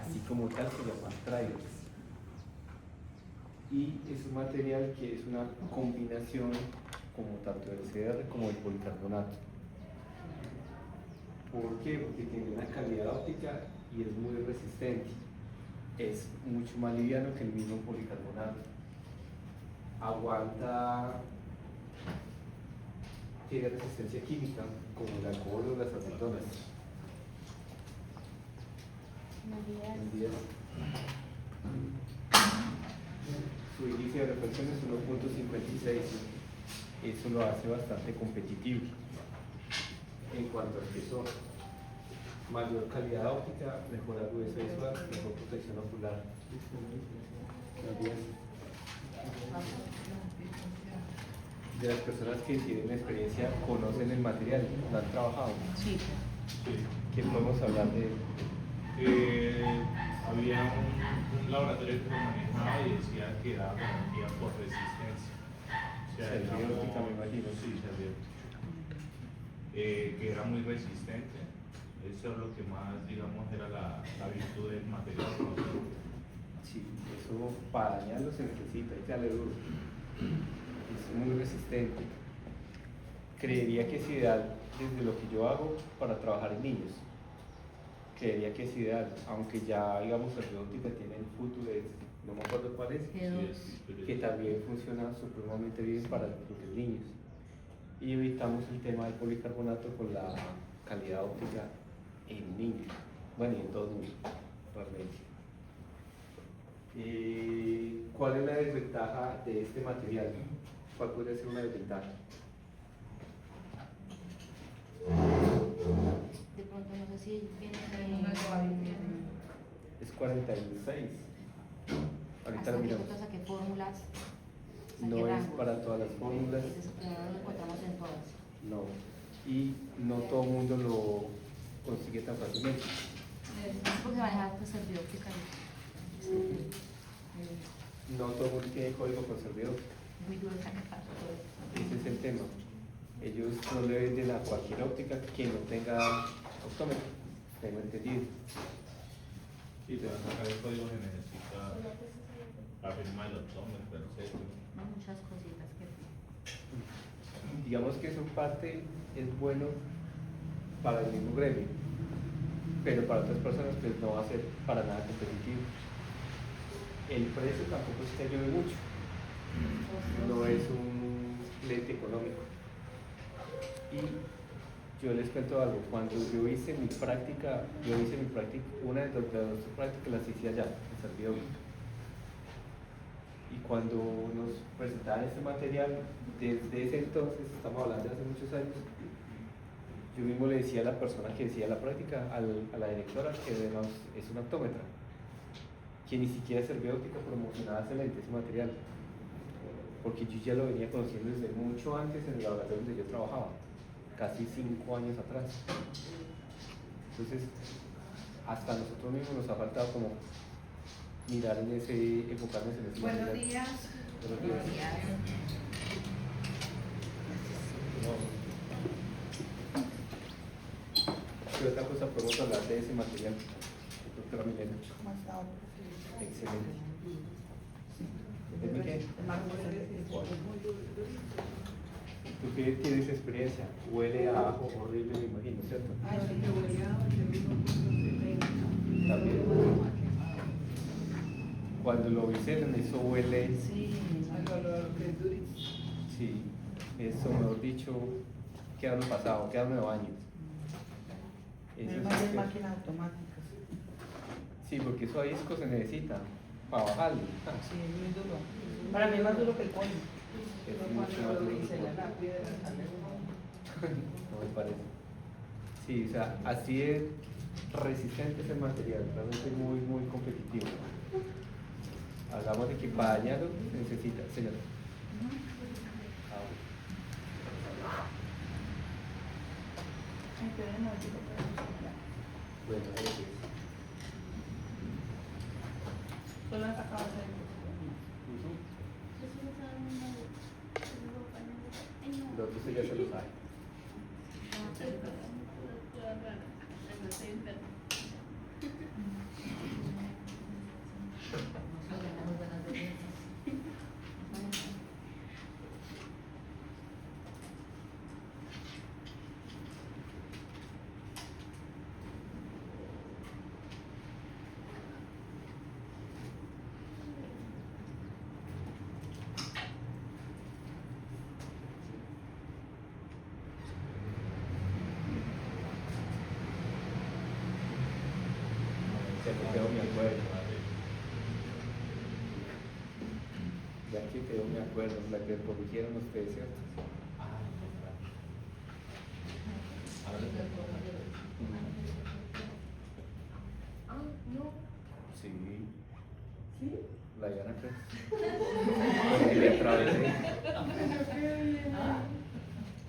así como tal se llama trailers. Y es un material que es una combinación como tanto del CR como del policarbonato. ¿Por qué? Porque tiene una calidad óptica y es muy resistente. Es mucho más liviano que el mismo policarbonato. Aguanta, tiene resistencia química como el alcohol o las acetonas. Su índice de reflexión es 1.56. Eso lo hace bastante competitivo. En cuanto al espesor, mayor calidad óptica, mejor agudeza visual, mejor protección ocular. De las personas que tienen experiencia, conocen el material, lo han trabajado. Sí. ¿Qué podemos hablar de él? Había un laboratorio que lo manejaba y decía que daba garantía por resistencia. O sea, Servió óptica, me imagino. Sí, servió. Que era muy resistente. Eso es lo que más, digamos, era la virtud del material. Sí, eso para dañarlo se necesita, hay que darle duro. Es muy resistente. Creería que es ideal desde lo que yo hago para trabajar en niños. Creería que es ideal, aunque ya, digamos, el óptica tiene el Future, no me acuerdo cuál es, que también funciona supremamente bien para los niños. Y evitamos el tema del policarbonato con la calidad óptica en niños, bueno, y en todo el mundo, realmente. ¿Cuál es la desventaja de este material? ¿Cuál podría ser una desventaja? De pronto no sé si viene Es 46. Ahorita lo miramos. ¿a qué fórmulas? No es para todas las fórmulas. No lo encontramos en todas. No. Y no todo el mundo lo consigue tan fácilmente. Es porque maneja pues servidóptica. No todo el mundo tiene código con servidor. Muy duro sacar todo. Ese es el tema. Ellos no le venden a cualquier óptica que no tenga optómetro. Tengo entendido. Y te van a sacar el código que necesita la firma del optómetro, etc. Muchas cositas que... Digamos que eso en parte es bueno para el mismo gremio, pero para otras personas pues no va a ser para nada competitivo. El precio tampoco es que ayude mucho, no es un lente económico. Y yo les cuento algo, cuando yo hice mi práctica, una de las dos prácticas las hice allá, en servidor. Y cuando nos presentaban este material, desde ese entonces, estamos hablando de hace muchos años, yo mismo le decía a la persona que decía la práctica, a la directora, que es una optómetra, que ni siquiera Serbiótica promocionaba excelente ese material, porque yo ya lo venía conociendo desde mucho antes en el laboratorio donde yo trabajaba, casi 5 años atrás. Entonces, hasta a nosotros mismos nos ha faltado como mirar en ese, enfocarnos en ese Buenos material. días. Buenos días. ¿Qué otra cosa podemos hablar de ese material, doctora Milena? ¿Cómo está? Excelente. ¿Es Miguel? ¿Tú qué tienes experiencia? Huele a ajo horrible, me imagino, ¿cierto? Ay, sí, que huele a También. Cuando lo biselan, eso huele. Sí, al olor que es durísimo. Sí, eso mejor dicho, queda uno pasado, queda uno de baño. Eso Menos es mal de que- máquinas automáticas. Sí, porque eso a disco se necesita para bajarlo. Sí, es muy duro. Para mí es más duro que el pollo. Es Pero mucho más cuando lo duro. dice la piedra, sale No me parece. Sí, o sea, así es resistente ese material, realmente muy, muy competitivo. Hablamos de que para dañarlo se necesita, señor. Ay, pero no, digo, pero no, Bueno, eso es. solo las acabas de Ujú. Lo otro sí ya se lo sabe. Ya que quedó me acuerdo. Ya que quedó me acuerdo, la que corrigieron ustedes, ¿cierto? Ah, no. Sí, ¿Sí? la Diana Cruz. Porque le atravesé.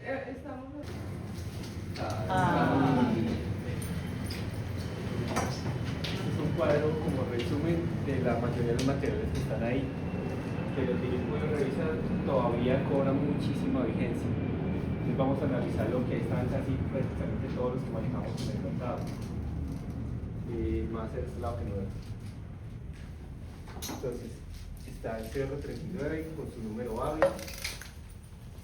Estamos. Este es un cuadro como resumen de la mayoría de los materiales que están ahí. Pero si yo puedo revisar, todavía cobra muchísima vigencia. Entonces vamos a analizar lo que están casi prácticamente todos los que manejamos en el mercado. Más este lado que no veo. Entonces, está el CR39 con su número AVI.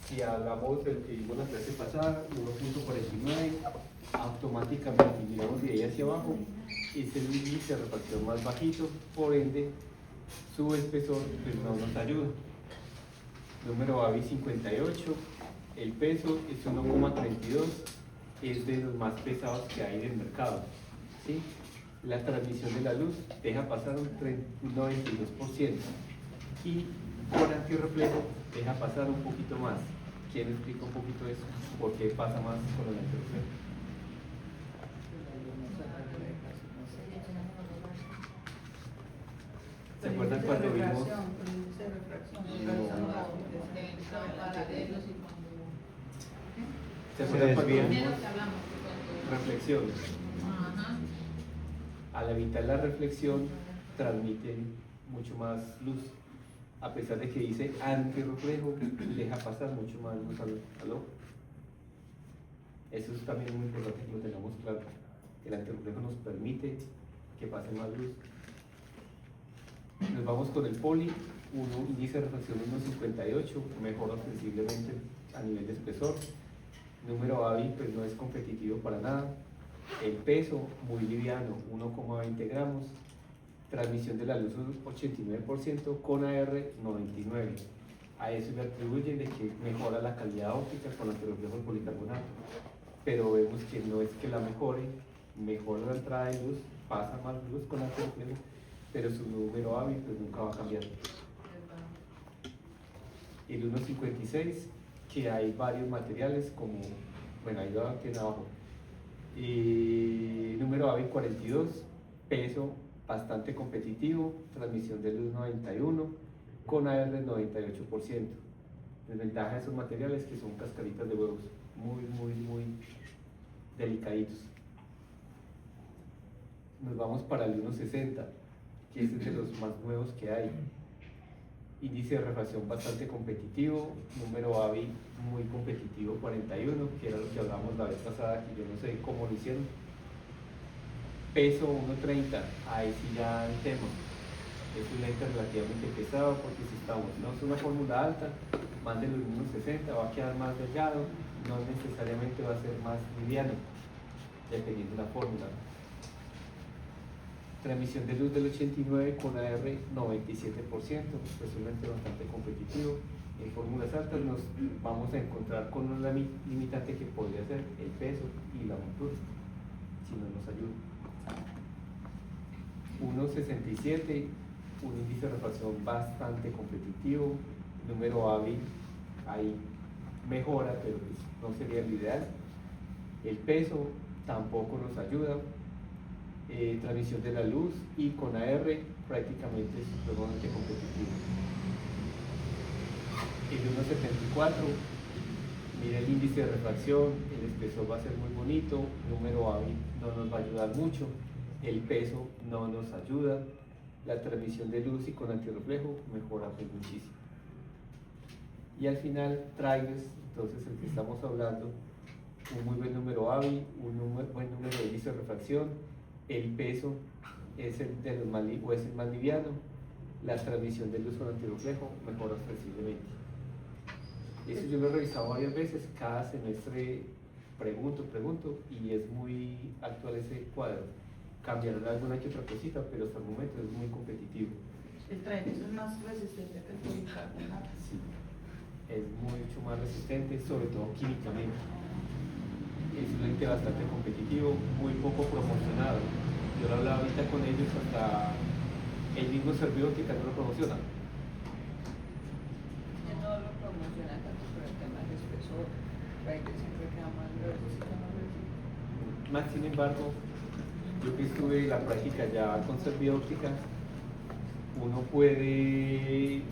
Si hablamos de lo que vimos la clase pasada, 1.49, automáticamente miramos de ahí hacia abajo, es el índice de refracción más bajito, por ende, su espesor pues no nos ayuda. Número AVI 58, el peso es 1,32, es de los más pesados que hay del mercado, ¿sí? La transmisión de la luz deja pasar un 92% y con antirreflejo deja pasar un poquito más. ¿Quién explica un poquito eso? ¿Por qué pasa más con el antirreflejo? ¿Se acuerdan cuando vimos? ¿Se acuerdan cuando vimos reflexión? Al evitar la reflexión, transmiten mucho más luz. A pesar de que dice antirreflejo, deja pasar mucho más luz al ojo. Eso es también muy importante que lo tengamos claro. El antirreflejo nos permite que pase más luz. Nos vamos con el poli, índice de refracción 1.58, mejora sensiblemente a nivel de espesor. Número AVI pues no es competitivo para nada. El peso muy liviano, 1,20 gramos. Transmisión de la luz 89% con AR 99. A eso le atribuyen de que mejora la calidad óptica con antirreflejo del policarbonato. Pero vemos que no es que la mejore, mejora la entrada de luz, pasa más luz con antirreflejo, pero su número AVI pues nunca va a cambiar. El 1.56, que hay varios materiales como, bueno, ahí lo tiene abajo. Número AVI 42, peso bastante competitivo, transmisión de luz 91, con AR 98%. Desventaja de esos materiales que son cascaritas de huevos, muy delicaditos. Nos vamos para el 1.60, que es de los más nuevos que hay. Índice de refracción bastante competitivo, número AVI muy competitivo 41, que era lo que hablamos la vez pasada, que yo no sé cómo lo hicieron. Peso 1.30, ahí sí ya el tema. Es un lente relativamente pesado porque si estamos, no es una fórmula alta, más de los 1.60 va a quedar más delgado, no necesariamente va a ser más liviano, dependiendo de la fórmula. Transmisión de luz del 89 con AR 97%, pues un lente bastante competitivo. En fórmulas altas nos vamos a encontrar con una limitante que podría ser el peso y la montura, si no nos ayuda. 1.67, un índice de refracción bastante competitivo, número AVI ahí mejora, pero pues no sería el ideal. El peso tampoco nos ayuda. Transmisión de la luz y con AR prácticamente es supremamente competitivo. El 1.74, mira el índice de refracción, el espesor va a ser muy bonito, número AVI no nos va a ayudar mucho, el peso no nos ayuda, la transmisión de luz y con antirreflejo mejora pues muchísimo. Y al final, trailers, entonces el que estamos hablando, un muy buen número AVI, buen número de índice de refracción, el peso es el de los más, o es el más liviano, la transmisión de luz con antirreflejo mejora sensiblemente. Eso yo lo he revisado varias veces, cada semestre pregunto y es muy actual ese cuadro. Cambiarán alguna que otra cosita, pero hasta el momento es muy competitivo. El tren es más resistente que el policarbonato. Sí, es mucho más resistente, sobre todo químicamente. Es un lente bastante competitivo, muy poco promocionado. Yo lo hablaba cuenta con ellos hasta el mismo Servio Óptica no lo promociona. Que no lo promociona tanto por el tema del espesor, para que siempre queda más grueso, sí, queda más grueso. Más sin embargo, yo que estuve en la práctica ya con Servio Óptica, uno puede,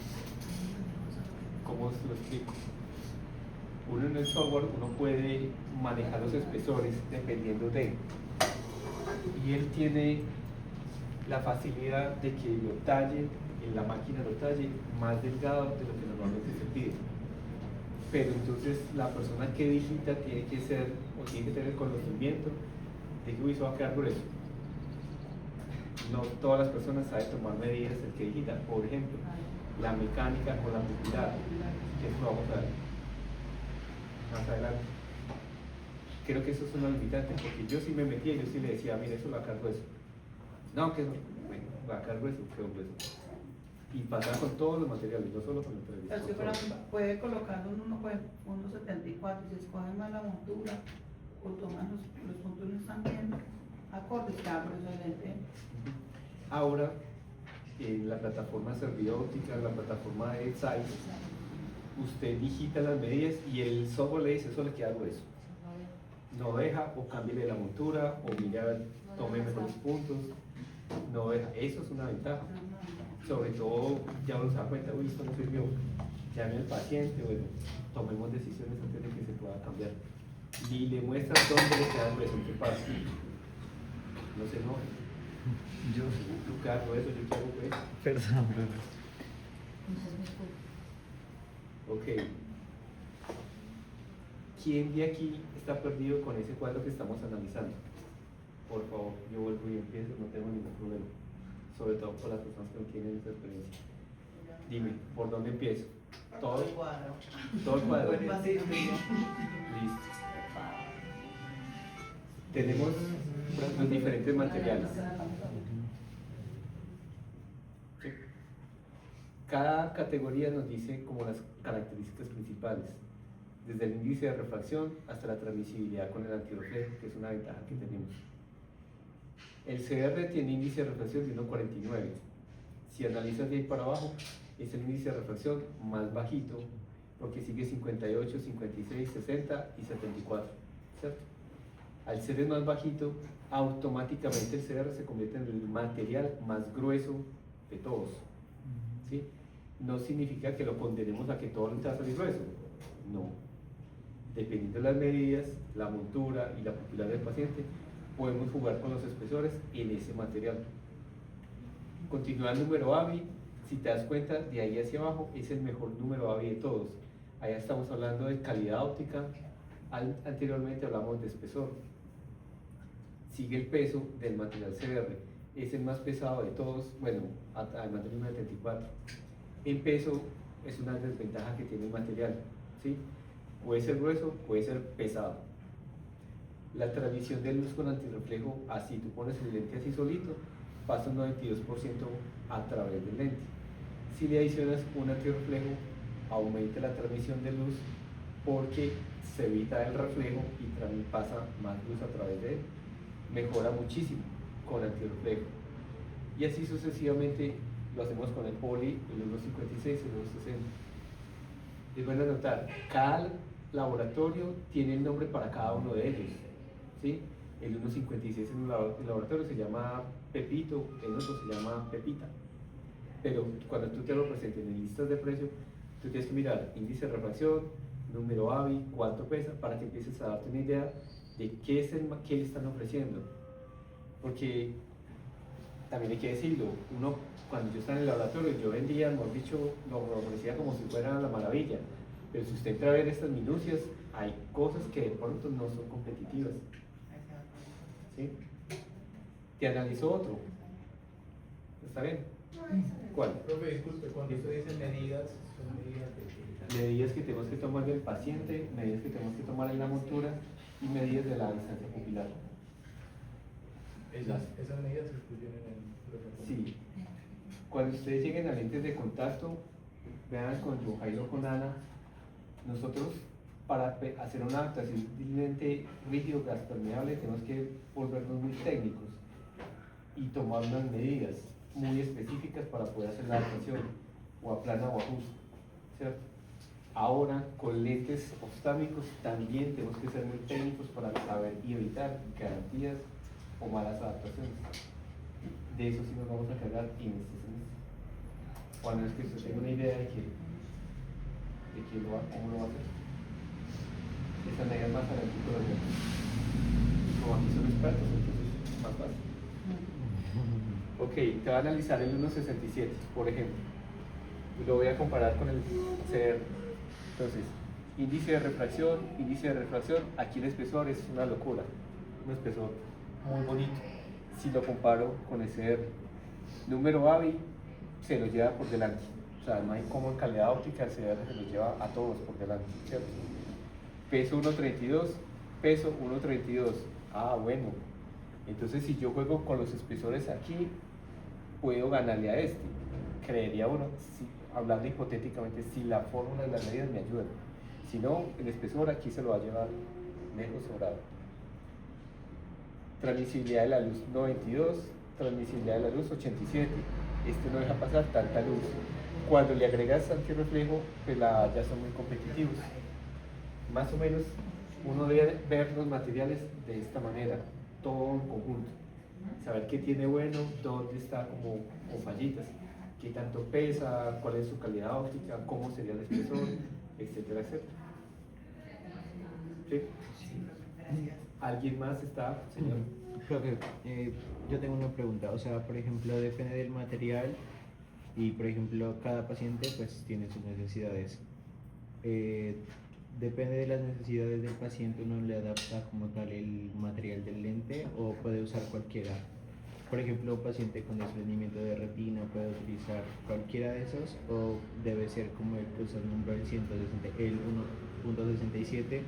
¿cómo se lo explico? Uno en el software, uno puede manejar los espesores dependiendo de, y él tiene la facilidad de que lo talle, en la máquina lo talle más delgado de lo que normalmente se pide. Pero entonces la persona que digita tiene que ser, o tiene que tener el conocimiento de que eso va a quedar grueso. No todas las personas saben tomar medidas el que digita. Por ejemplo, la mecánica con la pupilar, que eso lo vamos a ver más adelante. Creo que eso es una limitante, porque yo sí me metía y yo sí le decía, mira, eso va a quedar grueso. No, que no, bueno, va a quedar grueso, quedó grueso. Y pasar con todos los materiales, no solo con el televisor. Pero si fuera, puede colocando uno, pues, 1.74 y se escoge más la montura o toman los puntos no están bien acordes, cada por eso el lente. Ahora, en la plataforma Servio Óptica, en la plataforma de Size, usted digita las medidas y el software le dice, eso le queda grueso. No deja, o cámbiale la montura, o mira, tome mejores puntos. No deja, eso es una ventaja. Sobre todo, ya uno se da cuenta, uy, esto no sirvió. Llame al paciente, bueno, tomemos decisiones antes de que se pueda cambiar. Y le muestras dónde le queda grueso, qué pasa. No se enoje. Yo, Tú quedas grueso, yo quiero pues. perdón. Entonces me disculpo. Ok. ¿Quién de aquí está perdido con ese cuadro que estamos analizando? Por favor, yo vuelvo y empiezo, no tengo ningún problema. Sobre todo por las personas que no tienen esa experiencia. Dime, ¿por dónde empiezo? Todo el cuadro. Todo el cuadro. Listo. Tenemos los diferentes materiales. Sí. Cada categoría nos dice como las características principales, desde el índice de refracción hasta la transmisibilidad con el antirreflejo, que es una ventaja que tenemos. El CR tiene índice de refracción de 1.49. Si analizas de ahí para abajo, es el índice de refracción más bajito, porque sigue 58, 56, 60 y 74, ¿cierto? Al ser el más bajito, automáticamente el CR se convierte en el material más grueso de todos, ¿sí? No significa que lo condenemos a que todo le va a salir grueso, no. Dependiendo de las medidas, la montura y la pupilar del paciente, podemos jugar con los espesores en ese material. Continúa el número AVI, si te das cuenta, de ahí hacia abajo es el mejor número AVI de todos. Allá estamos hablando de calidad óptica, anteriormente hablamos de espesor. Sigue el peso del material CR, es el más pesado de todos, bueno, además del 1.74. En peso es una desventaja que tiene el material, ¿sí? Puede ser grueso, puede ser pesado. La transmisión de luz con antirreflejo, así tú pones el lente así solito, pasa un 92% a través del lente. Si le adicionas un antirreflejo, aumenta la transmisión de luz porque se evita el reflejo y también pasa más luz a través de él. Mejora muchísimo con antirreflejo. Y así sucesivamente lo hacemos con el poli, el 1.56 y el 1.60. Es bueno notar, cada laboratorio tiene el nombre para cada uno de ellos, ¿sí? El 1.56 en un laboratorio se llama Pepito, el otro se llama Pepita. Pero cuando tú te lo presentes en listas de precio, tú tienes que mirar índice de refracción, número AVI, cuánto pesa, para que empieces a darte una idea de qué es qué le están ofreciendo. Porque también hay que decirlo, uno cuando yo estaba en el laboratorio, yo vendía, mejor dicho, lo ofrecía como si fuera la maravilla. Pero si usted entra a ver estas minucias, hay cosas que de pronto no son competitivas. ¿Sí? Te analizó otro. ¿Está bien? ¿Cuál? Profe, disculpe, cuando usted dice medidas, son medidas de... Medidas que tenemos que tomar del paciente, medidas que tenemos que tomar en la montura y medidas de la distancia pupilar. Esas medidas se incluyen en el protocolo. Sí. Cuando ustedes lleguen a lentes de contacto, vean con Johairo o con Ana, nosotros para hacer una adaptación de un lente rígido gas permeable tenemos que volvernos muy técnicos. y tomar unas medidas muy específicas para poder hacer la adaptación, o aplana o ajusta, ¿cierto? Ahora, con lentes oftalmicos también tenemos que ser muy técnicos para saber y evitar garantías o malas adaptaciones. De eso sí nos vamos a cargar en este semestre. O al menos que usted tenga una idea de cómo lo va a hacer. Esa medidas más analítico de los como aquí son expertos, entonces más fácil. Ok, te va a analizar el 1.67, por ejemplo. Y lo voy a comparar con el CR. Entonces, índice de refracción, aquí el espesor es una locura, un espesor muy bonito. Si lo comparo con el CR, número AVI se lo lleva por delante. O sea, no hay como en calidad óptica, el CR se lo lleva a todos por delante, ¿cierto? Peso 1.32, peso 1.32. Ah, bueno. Entonces, si yo juego con los espesores aquí, puedo ganarle a este. Creería uno, si, hablando hipotéticamente, si la fórmula de las medidas me ayuda. Si no, el espesor aquí se lo va a llevar lejos sobrado. Transmisibilidad de la luz 92, transmisibilidad de la luz 87. Este no deja pasar tanta luz. Cuando le agregas antirreflejo, pues ya son muy competitivos. Más o menos uno debe ver los materiales de esta manera, todo en conjunto. Saber qué tiene bueno, dónde está como con fallitas, qué tanto pesa, cuál es su calidad óptica, cómo sería el espesor, etcétera, etcétera. ¿Sí? ¿Alguien más está, señor? Profe, yo tengo una pregunta, o sea, por ejemplo, depende del material y, por ejemplo, cada paciente pues tiene sus necesidades. Depende de las necesidades del paciente, uno le adapta como tal el material del lente o puede usar cualquiera. Por ejemplo, un paciente con desprendimiento de retina puede utilizar cualquiera de esos o debe ser como el que usa el número del 160, el 1.67,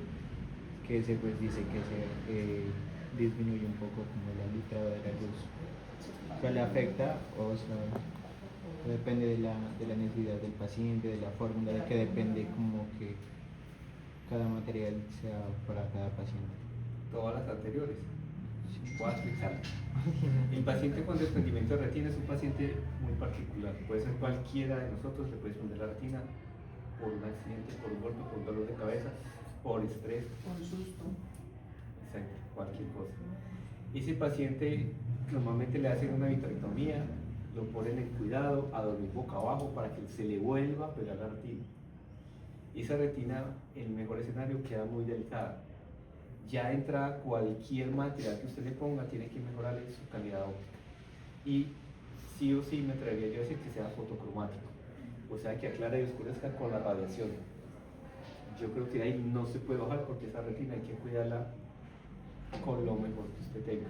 que ese pues dice que se disminuye un poco como la entrada de la luz. O sea, le afecta, o sea, depende de la necesidad del paciente, de la fórmula, de que depende como que cada material sea para cada paciente. Todas las anteriores. Voy a explicar. El paciente con desprendimiento de retina es un paciente muy particular. Puede ser cualquiera de nosotros, le puede desprender la retina por un accidente, por un golpe, por un dolor de cabeza, por estrés. Con susto. Exacto, cualquier cosa. Ese paciente normalmente le hacen una vitrectomía, lo ponen en cuidado, a dormir boca abajo para que se le vuelva a pegar la retina. Y esa retina, en el mejor escenario, queda muy delicada. Ya de entrada, cualquier material que usted le ponga tiene que mejorarle su calidad óptica. Y sí o sí me atrevería yo a decir que sea fotocromático, o sea que aclare y oscurezca con la radiación. Yo creo que ahí no se puede bajar porque esa retina hay que cuidarla con lo mejor que usted tenga.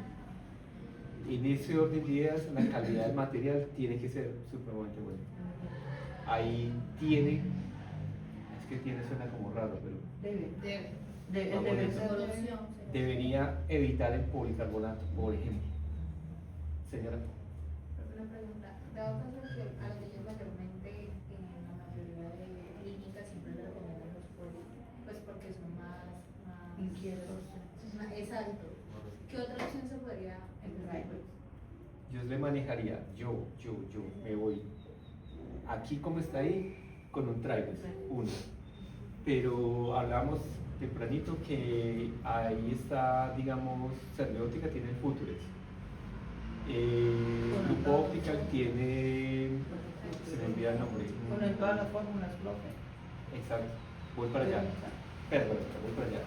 En ese orden de ideas, la calidad del material tiene que ser supremamente buena. Ahí tiene, es que tiene suena como raro, pero debería evitar el policarbonato, por ejemplo. Señora. Una pregunta, dado caso que a los niños mayormente en la mayoría de clínicas siempre le recomiendan los poli, pues porque son más Inquietos. Exacto. ¿Qué otra opción se podría empezar? Yo le manejaría, yo me voy aquí como está ahí, con un trailer, uno. Pero hablamos tempranito que ahí está, digamos, Cerneótica tiene el Futurex. Grupo Optical tiene, se me olvida el nombre. Con todas las fórmulas, profe. Exacto, voy para allá. Perdón, voy para allá.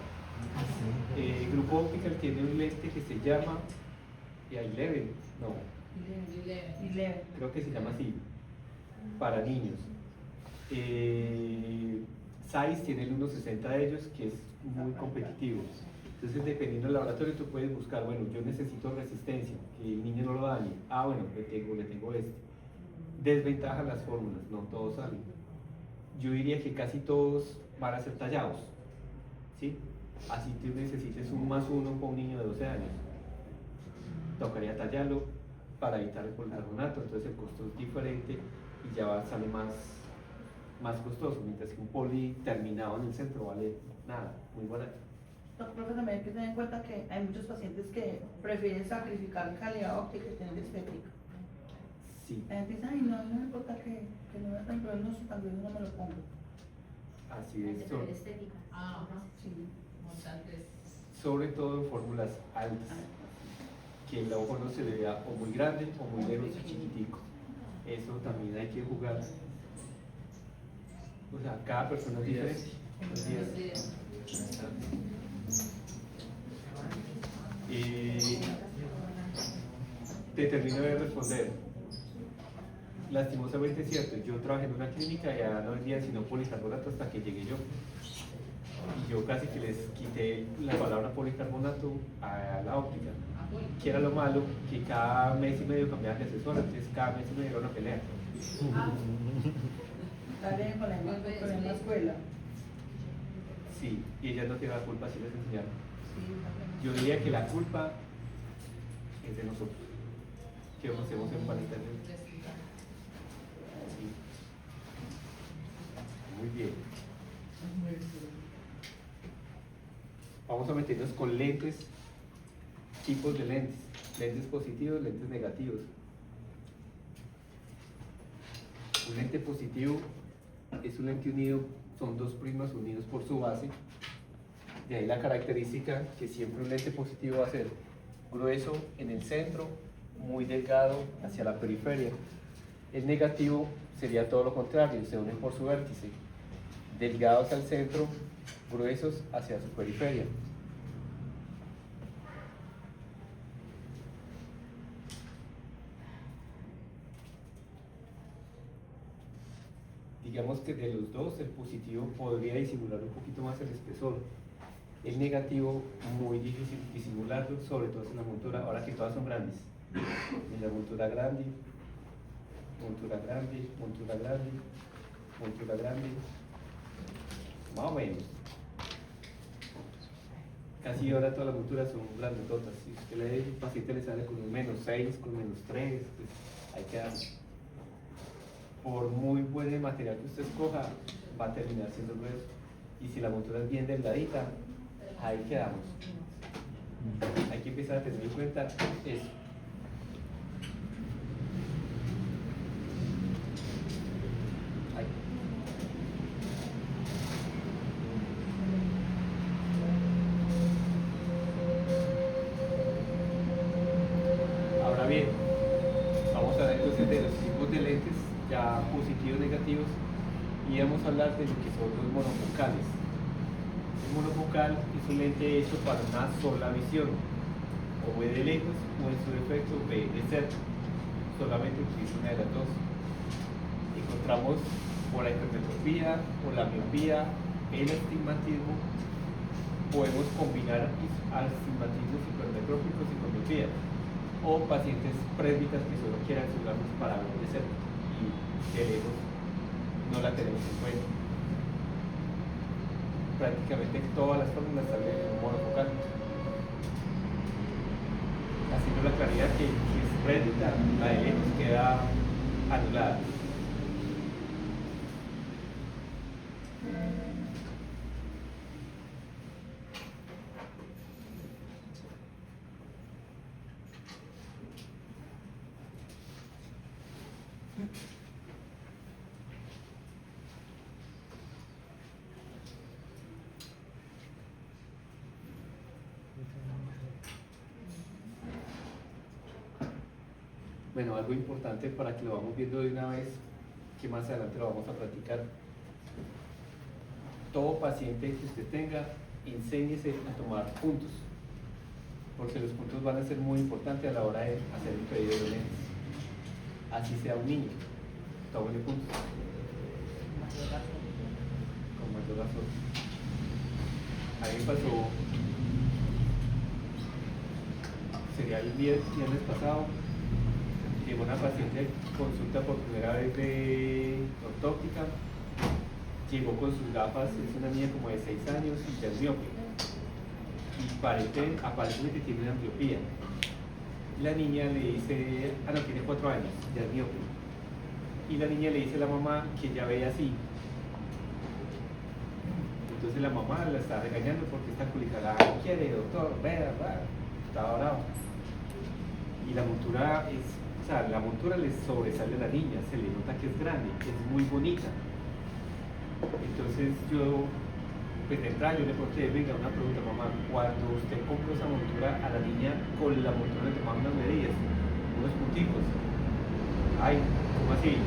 Grupo Optical tiene un lente que se llama Eleven, no, Y leve. creo que se llama así, para niños. Zeiss tiene el 1.60 de ellos, que es muy competitivo. Entonces, dependiendo del laboratorio, tú puedes buscar, bueno, yo necesito resistencia, que el niño no lo dañe. Ah, bueno, le tengo este. Desventaja las fórmulas, no todos salen. Yo diría que casi todos van a ser tallados, ¿sí? Así tú necesites un +1 para un niño de 12 años. Tocaría tallarlo para evitar el policarbonato, entonces el costo es diferente y ya sale más costoso, mientras que un poli terminado en el centro vale nada, muy barato. Profe, también hay que tener en cuenta que hay muchos pacientes que prefieren sacrificar calidad óptica y tener estética. Sí, La gente dice, ay, no, no me importa que no vean tan pero no, también no me lo pongo. así Hay es. que tener estética. Ajá. Sí. Sobre todo en fórmulas altas, que el ojo no se le vea o muy grande o muy lejos y chiquitico. Eso también hay que jugar. O sea, cada persona es diferente. Buenos días. Te termino de responder. Lastimosamente es cierto, yo trabajé en una clínica y ya no vendían sino policarbonato hasta que llegué yo. Y yo casi que les quité la palabra policarbonato a la óptica. Que era lo malo, que cada mes y medio cambiaban de asesor, entonces cada mes y medio era una pelea. Está bien con la misma escuela. Sí, y ellas no tienen la culpa si les enseñaron. Sí, Yo diría que la culpa es de nosotros, que hacemos en panita. Sí. Muy bien. Vamos a meternos con lentes, tipos de lentes, lentes positivos, lentes negativos. Un lente positivo es un lente unido, son dos prismas unidos por su base. De ahí la característica que siempre un lente positivo va a ser grueso en el centro, muy delgado hacia la periferia. El negativo sería todo lo contrario, se unen por su vértice, delgados al centro, gruesos hacia su periferia. Digamos que de los dos, el positivo podría disimular un poquito más el espesor. El negativo, muy difícil disimularlo, sobre todo en la montura, ahora que todas son grandes. En la montura grande, montura grande, montura grande, montura grande, más o menos. Casi ahora todas las monturas son grandototas. Si usted le el paciente le sale con un -6, con -3, pues hay que darle. Por muy buen material que usted escoja, va a terminar siendo grueso. Y si la montura es bien delgadita, ahí quedamos. Hay que empezar a tener en cuenta eso. Ahí. Ahora bien, vamos a ver entonces de los tipos de lentes, ya positivos y negativos, y vamos a hablar de lo que son los monofocales. El monofocal es un lente hecho para una sola visión, o ve de lejos o en su defecto ve de cerca, solamente utiliza una de las dos. Encontramos por la hipermetropía, por la miopía, el astigmatismo, podemos combinar astigmatismos hipermetrópicos y con miopía, o pacientes présbitas que solo quieran sus gafas para ver de cerca y de lejos no la tenemos en cuenta. Prácticamente todas las fórmulas salen en un monofocal. Haciendo la claridad que si es présbita, la de lejos queda anulada. Bueno, algo importante para que lo vamos viendo de una vez, que más adelante lo vamos a practicar. Todo paciente que usted tenga, enséñese a tomar puntos, porque los puntos van a ser muy importantes a la hora de hacer el pedido de lentes. Así sea un niño, tómale puntos. Con mayor razón. A mí me pasó, sería el viernes pasado, llegó una paciente consulta por primera vez de ortóptica, llegó con sus gafas, es una niña como de 6 años y ya es miope. Y aparentemente tiene una miopía. La niña le dice, no, tiene 4 años, ya es miope. Y la niña le dice a la mamá que ya ve así. entonces la mamá la está regañando porque esta culicada quiere, doctor, vea, está bravo. Y la montura es, o sea, la montura le sobresale a la niña, se le nota que es grande, que es muy bonita. Entonces yo, pues de entrada yo le pregunté, venga, una pregunta, mamá, cuando usted compró esa montura a la niña, con la montura le tomaban unas medidas, unos punticos. Ay, ¿cómo así?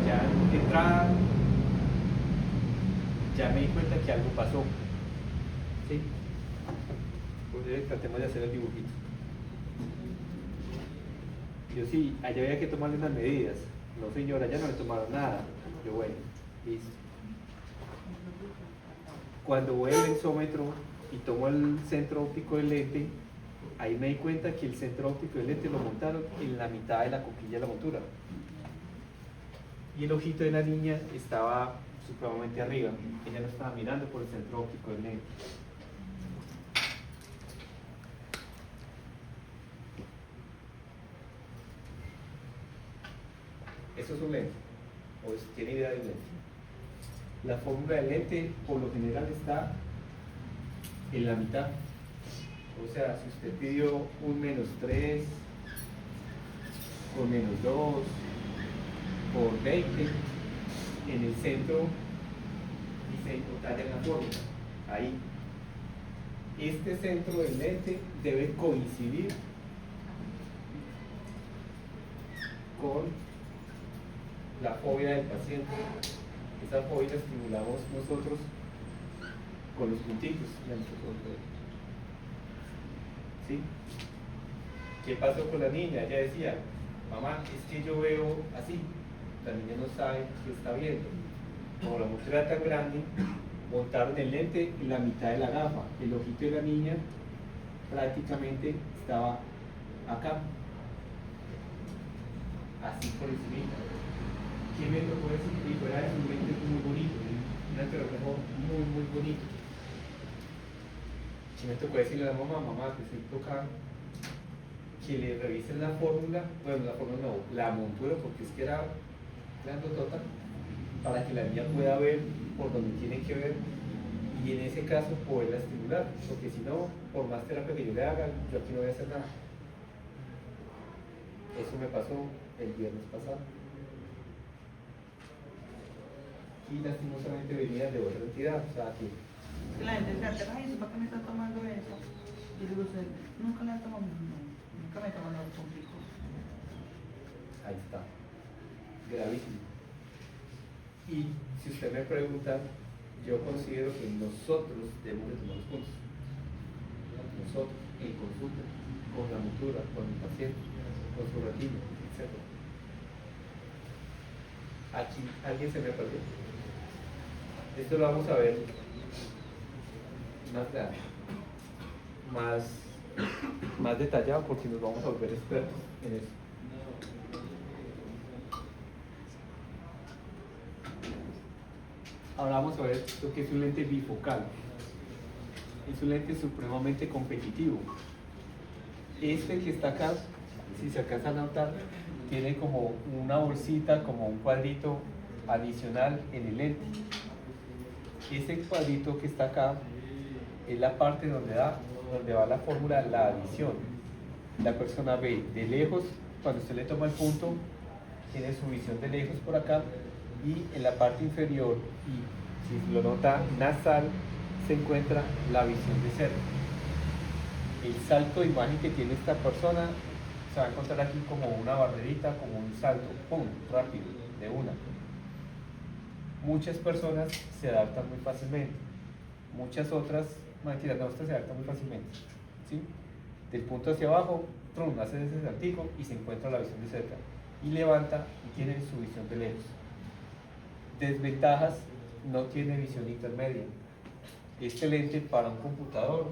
Ya de entrada, ya me di cuenta que algo pasó. ¿Sí? Pues tratemos de hacer el dibujito. Yo sí, allá había que tomarle unas medidas. No señora, ya no le tomaron nada. Yo bueno, listo. Cuando voy al lensómetro y tomo el centro óptico del lente, ahí me di cuenta que el centro óptico del lente lo montaron en la mitad de la coquilla de la montura. Y el ojito de la niña estaba supremamente arriba. Ella no estaba mirando por el centro óptico del lente. Eso es un lente, o tiene idea de un lente. La fórmula del lente por lo general está en la mitad. O sea, si usted pidió un -3 con -2 por 20, en el centro dice talla en la fórmula. Ahí. Este centro del lente debe coincidir con la fobia del paciente. Esa fobia la estimulamos nosotros con los puntitos. ¿Sí? ¿Qué pasó con la niña? Ella decía, mamá, es que yo veo así. La niña no sabe qué está viendo. Como la montura era tan grande, montaron el lente en la mitad de la gafa. El ojito de la niña prácticamente estaba acá. Así por encima. ¿Qué me tocó decir? Y fuera de su lente muy bonito, un anterreflejo muy bonito. ¿Qué me tocó decirle a la mamá? Mamá, que se toca que le revisen la fórmula, bueno, la fórmula no, la montura, porque es que era grandotota, para que la niña pueda ver por donde tiene que ver y en ese caso poderla estimular, porque si no, por más terapia que yo le haga, yo aquí no voy a hacer nada. Eso me pasó el viernes pasado. Y lastimosamente venía de otra entidad, o sea que La gente se aterra, ay, ¿para qué me está tomando eso? Y digo, nunca le han tomado, nunca me toman los punticos. ahí está, gravísimo. Y si usted me pregunta, yo considero que nosotros debemos de tomar los puntos. Nosotros, en consulta, con la montura, con el paciente, con su retina, etc. Aquí alguien se me perdió. Esto lo vamos a ver más grande, más detallado, porque nos vamos a volver expertos en eso. Ahora vamos a ver lo que es un lente bifocal. Es un lente supremamente competitivo. Este que está acá, si se alcanza a notar, tiene como una bolsita, como un cuadrito adicional en el lente. Ese cuadrito que está acá es la parte donde va la fórmula, la adición. La persona ve de lejos, cuando usted le toma el punto, tiene su visión de lejos por acá, y en la parte inferior, y si lo nota nasal, se encuentra la visión de cerca. El salto de imagen que tiene esta persona se va a encontrar aquí como una barrerita, como un salto, ¡pum!, rápido, de una. Muchas personas se adaptan muy fácilmente, muchas otras, mentira, no, esta se adapta muy fácilmente, ¿sí? Del punto hacia abajo, trum, hace ese saltico y se encuentra la visión de cerca, y levanta y tiene su visión de lejos. Desventajas, no tiene visión intermedia. Este lente para un computador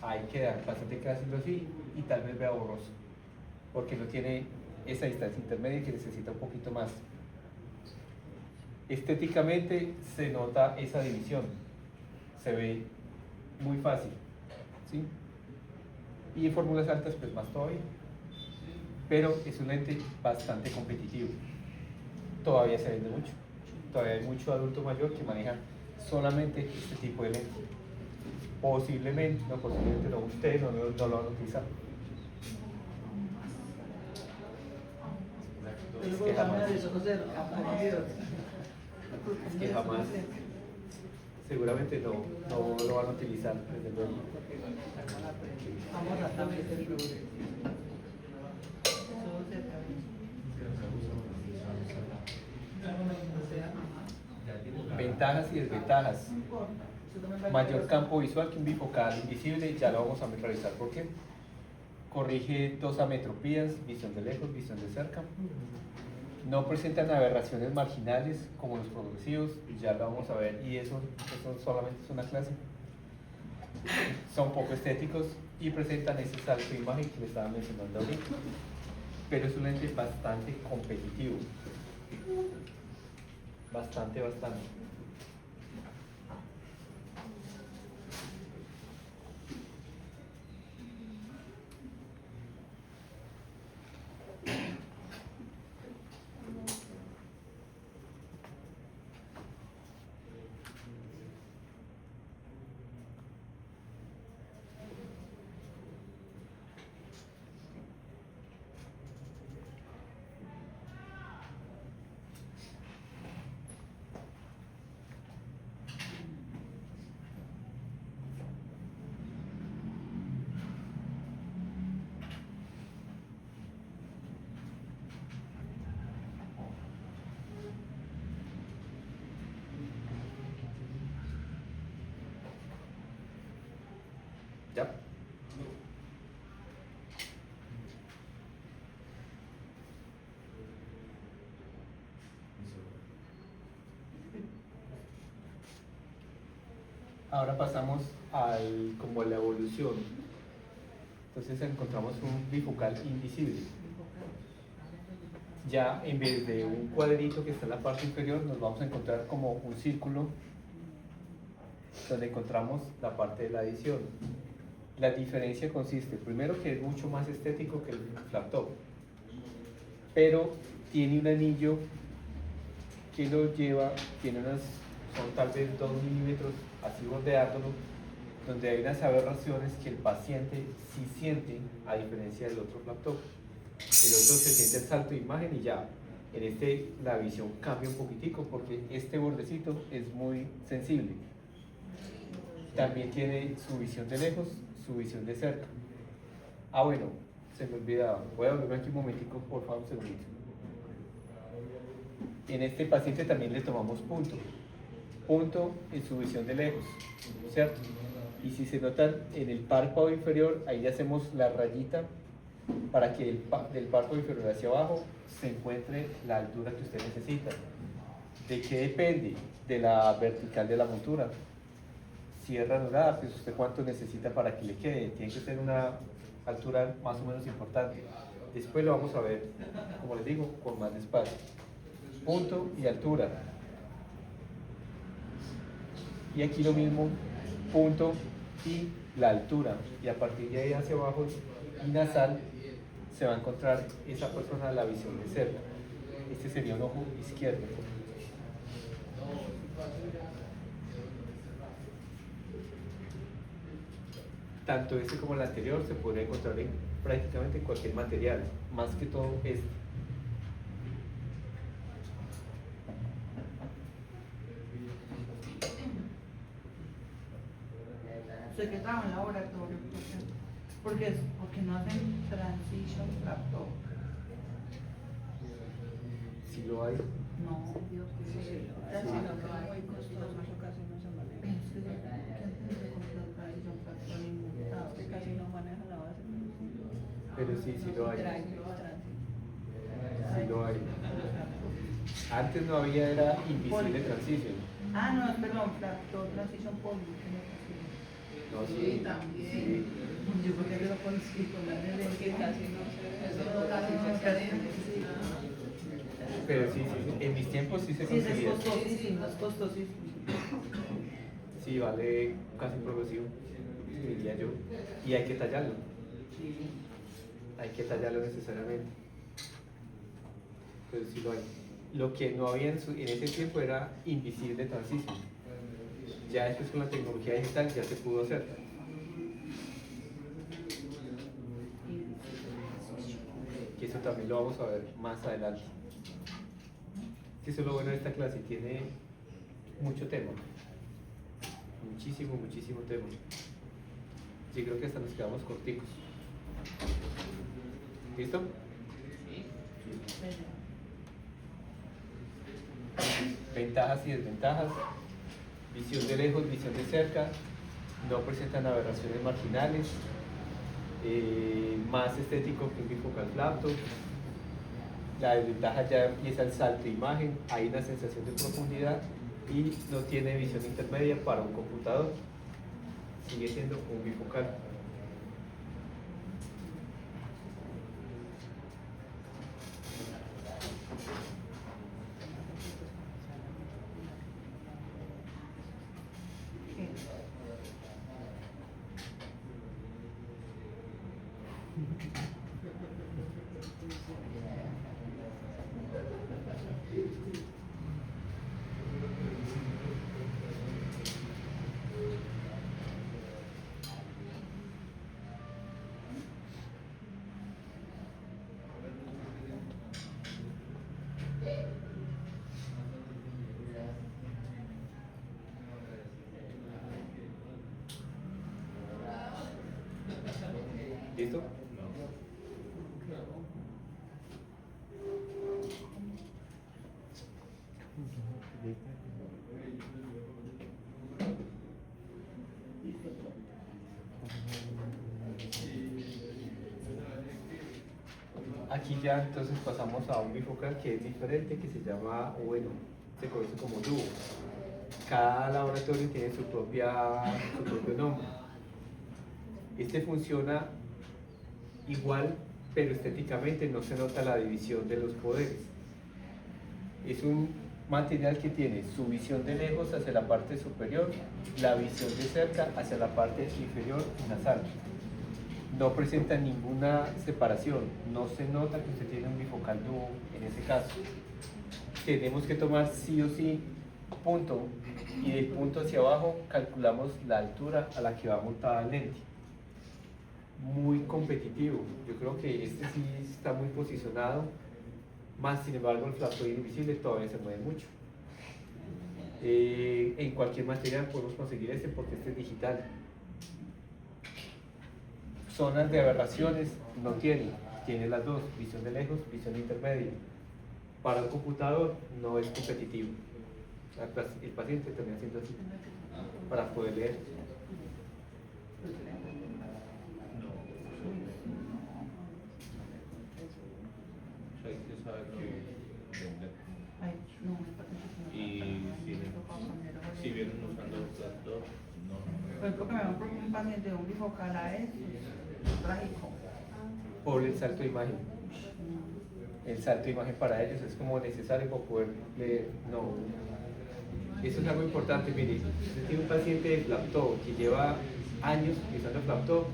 hay que dar bastante clase así y tal vez vea borroso, porque no tiene esa distancia intermedia que necesita un poquito más. Estéticamente se nota esa división, se ve muy fácil, ¿sí? Y en fórmulas altas pues más todavía, pero es un lente bastante competitivo. Todavía se vende mucho, todavía hay mucho adulto mayor que maneja solamente este tipo de lente. Posiblemente no, ustedes no lo van a utilizar. Pero que jamás. cambiar eso, no sé, aprendido. Es que jamás, seguramente no lo van a utilizar, desde luego. Vamos a establecer el progreso. Ventajas y desventajas. Mayor campo visual que un bifocal invisible, ya lo vamos a revisar. ¿Por qué? Corrige dos ametropías, visión de lejos, visión de cerca. No presentan aberraciones marginales como los progresivos, ya lo vamos a ver, y eso solamente es una clase. Son poco estéticos y presentan ese salto de imagen que le estaba mencionando ahorita. Pero es un lente bastante competitivo. Bastante. ¿Ya? Ahora pasamos como a la evolución. Entonces encontramos un bifocal invisible. Ya en vez de un cuadrito que está en la parte inferior, nos vamos a encontrar como un círculo donde encontramos la parte de la adición. La diferencia consiste, primero, que es mucho más estético que el flat top, pero tiene un anillo que lo lleva, son tal vez 2 milímetros así bordeándolo, donde hay unas aberraciones que el paciente sí siente, a diferencia del otro flat top. El otro se siente el salto de imagen y ya. En este la visión cambia un poquitico porque este bordecito es muy sensible. También tiene su visión de lejos, su visión de cerca. Ah, bueno, se me olvidaba. Voy a volverme aquí un momentico, por favor, un segundito. En este paciente también le tomamos punto en su visión de lejos, ¿cierto? Y si se notan en el párpado inferior, ahí le hacemos la rayita para que del párpado inferior hacia abajo se encuentre la altura que usted necesita. ¿De qué depende? De la vertical de la montura. Si es ranurada, pues usted cuánto necesita para que le quede. Tiene que tener una altura más o menos importante. Después lo vamos a ver, como les digo, con más despacio. Punto y altura. Y aquí lo mismo, punto y la altura. Y a partir de ahí hacia abajo y nasal se va a encontrar esa persona a la visión de cerca. Este sería un ojo izquierdo. Tanto este como el anterior se podría encontrar en prácticamente cualquier material, más que todo este. Sé que trabaja en laboratorio, porque no hacen transition laptop. Si lo hay. No, Dios, que sí. Casi no, que es muy costoso, eso casi no se maneja. Es que ¿quién compró transition laptop en ningún lado? Que casi no maneja la base. Pero sí lo hay. Sí lo hay. Antes no había, era invisible transition. Ah, no, perdón, laptop transition poly. No, Sí, también. Sí. Yo porque lo conseguí con la de que casi no se eso no casi no se Pero sí, en mis tiempos sí se sí, es conseguía. costosísimo, es costosísimo. Sí, vale casi progresivo, diría yo. Y hay que tallarlo. Hay que tallarlo necesariamente. Pero sí lo hay. Lo que no había en ese tiempo era invisible transition. Ya después con la tecnología digital ya se pudo hacer. Que eso también lo vamos a ver más adelante. Que eso es lo bueno de esta clase, tiene mucho tema. Muchísimo, muchísimo tema. Sí, creo que hasta nos quedamos corticos. ¿Listo? Ventajas y desventajas. Visión de lejos, visión de cerca. No presentan aberraciones marginales. Más estético que un bifocal flapto. La desventaja ya empieza el salto de imagen. Hay una sensación de profundidad y no tiene visión intermedia para un computador. Sigue siendo un bifocal. ¿Listo? Aquí ya entonces pasamos a un bifocal que es diferente, que se llama, o bueno, se conoce como dúo. Cada laboratorio tiene su propio nombre. Este funciona igual, pero estéticamente no se nota la división de los poderes. Es un material que tiene su visión de lejos hacia la parte superior, la visión de cerca hacia la parte inferior nasal. No presenta ninguna separación, no se nota que usted tiene un bifocal dúo en ese caso. Tenemos que tomar sí o sí punto, y del punto hacia abajo calculamos la altura a la que va montada el lente. Muy competitivo, yo creo que este sí está muy posicionado, más sin embargo el flaptoide invisible todavía se mueve mucho. En cualquier material podemos conseguir este porque este es digital. Zonas de aberraciones no tiene las dos, visión de lejos, visión intermedia. Para un computador no es competitivo. El paciente termina haciendo así para poder leer. Hay que saber que Ay, no, me parece que y si vienen usando el tractor, no. Por ejemplo, que me va un paciente de un bifocal a es trágico. Por el salto de imagen. El salto de imagen para ellos es como necesario para poder leer. No. Eso es algo importante. Mire, si usted tiene un paciente de flaptop que lleva años utilizando flaptop,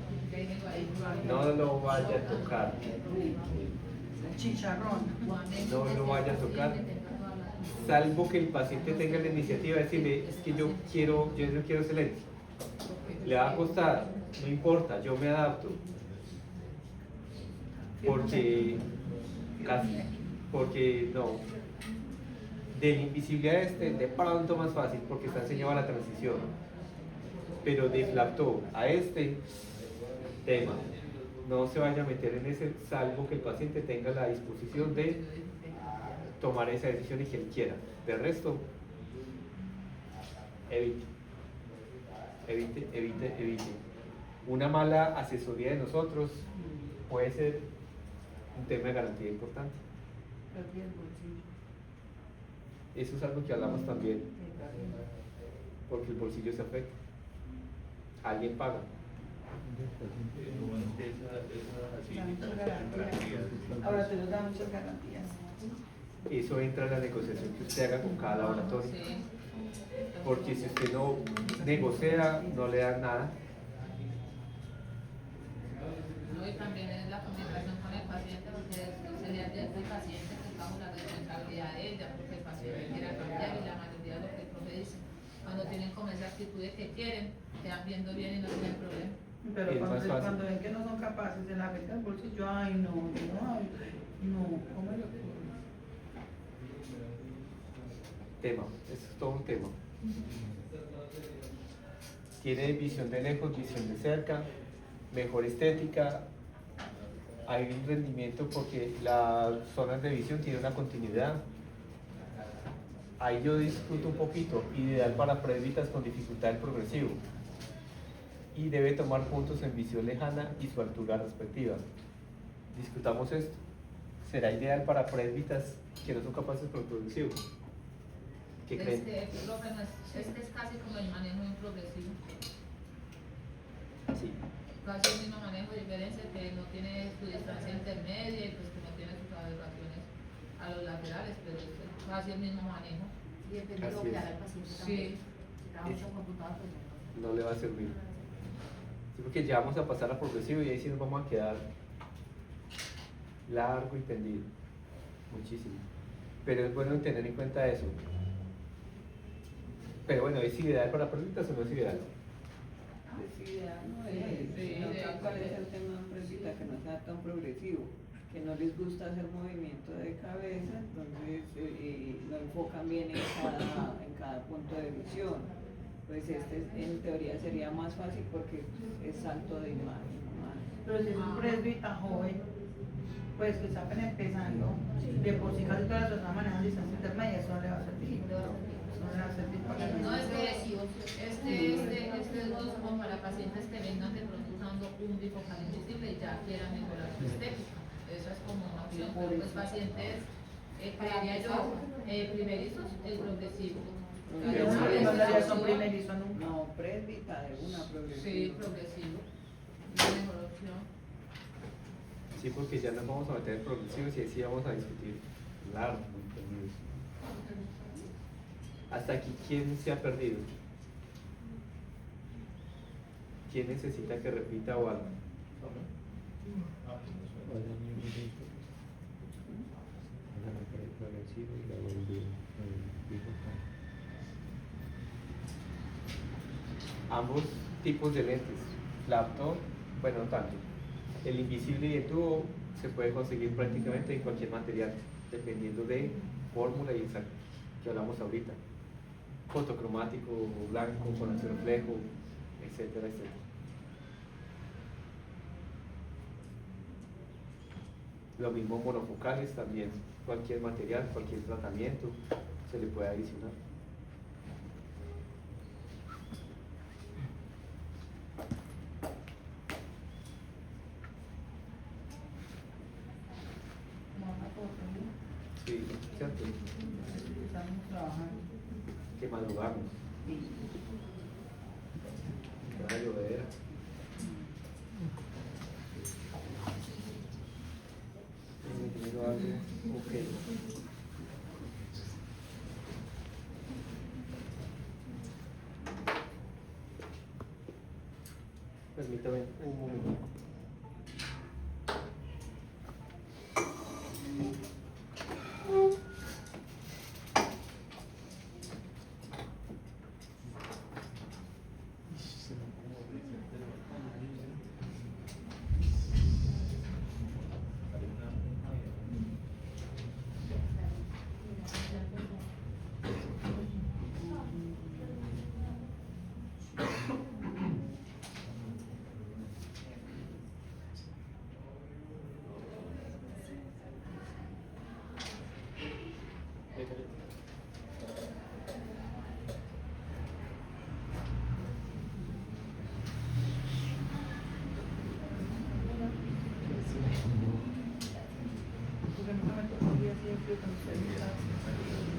no lo vaya a tocar. Chicharrón. No lo vaya a tocar. Salvo que el paciente tenga la iniciativa de decirle, es que yo no quiero ese lente. Le va a costar, no importa, yo me adapto. Porque no, de la invisibilidad de pronto más fácil porque está enseñado a la transición, pero de flaptop a tema, no se vaya a meter en ese, salvo que el paciente tenga la disposición de tomar esa decisión y que él quiera. De resto, evite. Una mala asesoría de nosotros puede ser un tema de garantía importante. Eso es algo que hablamos también, porque el bolsillo se afecta. Alguien paga. Bueno, así, Da muchas garantías. Ahora te nos da muchas garantías. Eso entra en la negociación que usted haga con cada laboratorio. Porque si usted no negocia, no le dan nada. No, y también es la comunicación con el paciente, porque se le advierte al paciente que es bajo la responsabilidad de ella, porque el paciente quiera cambiar y la mayoría de los que dice, Cuando tienen como esa actitud de que quieren, quedan viendo bien y no tienen problema. Pero Es más fácil. cuando ven que no son capaces de la beca el bolsillo, ay no, ay, no, ¿cómo le ocurre? Tema, eso es todo un tema. Tiene visión de lejos, visión de cerca, mejor estética, hay un rendimiento porque las zonas de visión tienen una continuidad. Ahí yo disfruto un poquito, ideal para presbitas con dificultad del progresivo. Y debe tomar puntos en visión lejana y su altura respectiva. Discutamos esto. ¿Será ideal para presbitas que no son capaces de progresivo? ¿Qué creen? Profe, este es casi como el manejo de un progresivo. Sí. Casi el mismo manejo, diferencia que no tiene su distancia intermedia y pues que no tiene sus aberraciones a los laterales, pero es casi el mismo manejo. Y depende de lo Así que es. haga el paciente Sí. también. Si trabaja mucho en computador, pues no. No le va a servir. Sí, porque ya vamos a pasar a progresivo y ahí sí nos vamos a quedar largo y tendido. Muchísimo. Pero es bueno tener en cuenta eso. Pero bueno, ¿es ideal para presbitas o no es ideal? Pues ideal, no es. Sí, No, de ¿cuál es acuerdo. el tema de un presbita que no sea tan progresivo? Que no les gusta hacer movimiento de cabeza, entonces lo enfocan bien en cada punto de visión. Pues este en teoría sería más fácil porque es salto de imagen nomás. Pero si es un presbita joven, pues que está apenas empezando, de por sí casi todas las personas manejan distancia intermedia, eso no le va a servir. Eso no le va a servir para No, nada. es que este es como para pacientes que vengan de pronto usando un bifocal invisible y ya quieran mejorar su estética. Esa es como una opción. Pero los pacientes, creería yo, primerizos, el progresivo. No, Pero no, sí, no daría progresivo. son primerizo nunca. No, presbita de una progresiva. Sí, progresivo. La mejor opción. Sí, porque ya nos vamos a meter en progresivos y ahí sí vamos a discutir largo y tendido. Hasta aquí, ¿quién se ha perdido? ¿Quién necesita que repita o algo? Ambos tipos de lentes, laptop, bueno, no tanto. El invisible y el tubo se puede conseguir prácticamente en cualquier material, dependiendo de fórmula y esa que hablamos ahorita. Fotocromático, blanco, con antirreflejo, etcétera, etcétera. Lo mismo monofocales también, cualquier material, cualquier tratamiento se le puede adicionar. Sí, cierto. Estamos trabajando. Que madrugamos. Que va a llover. Primero algo, ok. Permítame un momento. Porque nunca me tocó un día así de frío con ustedes.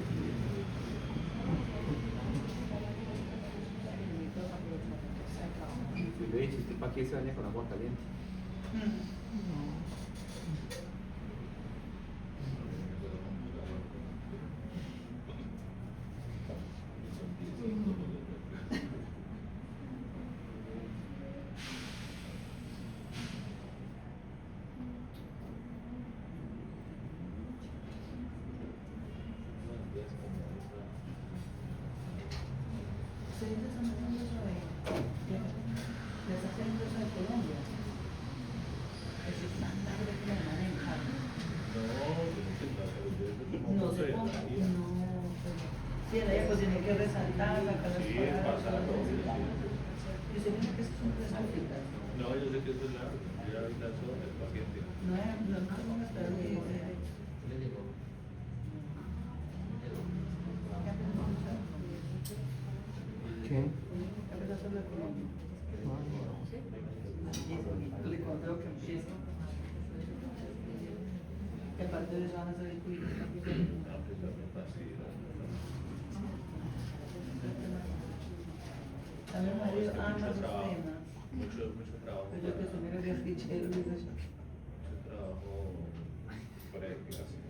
Y lo he dicho, ¿usted para qué se baña con agua caliente? ustedes están haciendo eso de les hacen eso de Colombia. Es estándar de que le manejan. No se ponga, no. Sí, la pues tiene que resaltar la cara. Sí, es pasado. Y usted dice que eso son tres cositas. No, yo sé que eso es la habitación del paciente. No es como estar bien. ¿Qué? Empezó a hacerlo de Colombia. Le conté que empieza. Que aparte de eso van a hacer el cuido. También marido ama Mucho los trabajo. temas. Mucho trabajo. Pues yo que soy mero de fichero, digo yo. Mucho trabajo para explicación.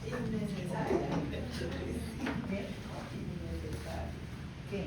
Innecesaria. ¿Qué? Innecesaria. ¿Qué?